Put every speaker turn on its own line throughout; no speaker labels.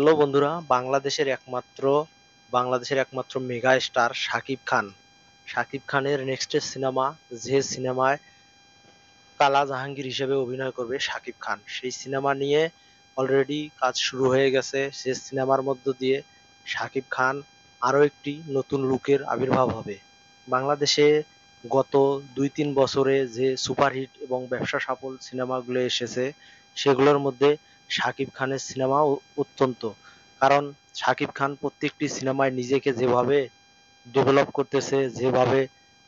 Hello বন্ধুরা, বাংলাদেশের একমাত্র মেগা স্টার শাকিব খান। শাকিব খানের নেক্সটের সিনেমা, যে সিনেমায় কালা জাহাঙ্গীর হিসেবে অভিনয় করবে শাকিব খান, সেই সিনেমা নিয়ে অলরেডি কাজ শুরু হয়ে গেছে। সে সিনেমার মধ্য দিয়ে শাকিব খান আরো একটি নতুন লুকের আবির্ভাব হবে। বাংলাদেশে গত 2-3 বছরে যে সুপারহিট এবং ব্যবসা সফল সিনেমাগুলো এসেছে, সেগুলোর মধ্যে শাকিব খানের সিনেমা অত্যন্ত। কারণ শাকিব খান প্রত্যেকটি সিনেমায় নিজেকে যেভাবে ডেভেলপ করতেছে, যেভাবে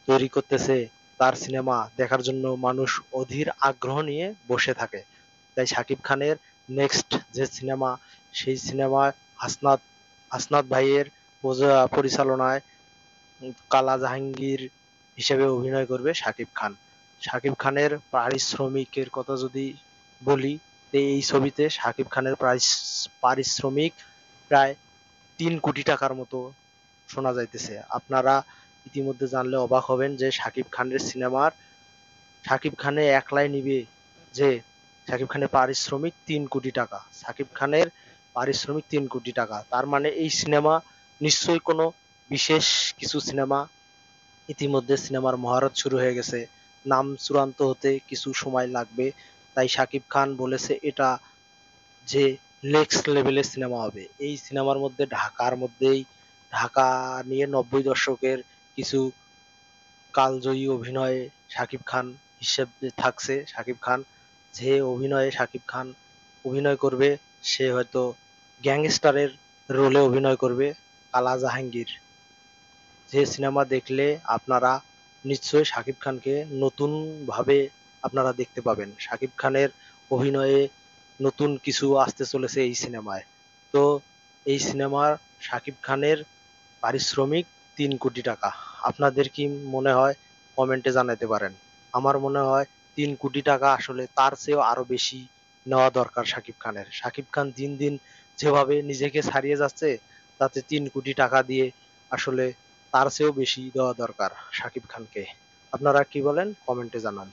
তৈরি করতেছে, তার সিনেমা দেখার জন্য মানুষ অধীর আগ্রহ নিয়ে বসে থাকে। তাই শাকিব খানের নেক্সট যে সিনেমা, সেই সিনেমায় হাসনাত হাসনাত ভাইয়ের পরিচালনায় কালা জাহাঙ্গীর হিসেবে অভিনয় করবে শাকিব খান। শাকিব খানের পারিশ্রমিকের কথা যদি বলি, তো এই ছবিতে শাকিব খানের পারিশ্রমিক প্রায় 3 কোটি টাকার মতো শোনা যাইতেছে। আপনারা ইতিমধ্যে জানলে অবাক হবেন যে শাকিব খানে একলাই নিবে যে শাকিব খানের পারিশ্রমিক 3 কোটি টাকা। শাকিব খানের পারিশ্রমিক 3 কোটি টাকা, তার মানে এই সিনেমা নিশ্চয়ই কোনো বিশেষ কিছু সিনেমা। ইতিমধ্যে সিনেমার মহরত শুরু হয়ে গেছে, নাম চূড়ান্ত হতে কিছু সময় লাগবে। তাই শাকিব খান বলেছে এটা যে নেক্সট লেভেলের সিনেমা হবে। এই সিনেমার মধ্যে ঢাকা নিয়ে 90 দশকের কিছু কালজয়ী অভিনয়ে শাকিব খান হিসেবে থাকছে। শাকিব খান যে অভিনয়ে শাকিব খান অভিনয় করবে, সে হয়তো গ্যাংস্টারের রোলে অভিনয় করবে, কালা জাহাঙ্গীর। যে সিনেমা দেখলে আপনারা নিশ্চয়ই শাকিব খানকে নতুন ভাবে আপনারা দেখতে পাবেন। শাকিব খানের অভিনয়ে নতুন কিছু আসতে চলেছে এই সিনেমায়। তো এই সিনেমার শাকিব খানের পারিশ্রমিক 3 কোটি টাকা। আপনাদের কি মনে হয়? কমেন্টে জানাতে পারেন। আমার মনে হয় 3 কোটি টাকা আসলে তার চেয়েও আরো বেশি নেওয়া দরকার শাকিব খানের। শাকিব খান দিন দিন যেভাবে নিজেকে ছাড়িয়ে যাচ্ছে, তাতে 3 কোটি টাকা দিয়ে আসলে তার চেয়েও বেশি দেওয়া দরকার শাকিব খানকে। আপনারা কি বলেন? কমেন্টে জানান।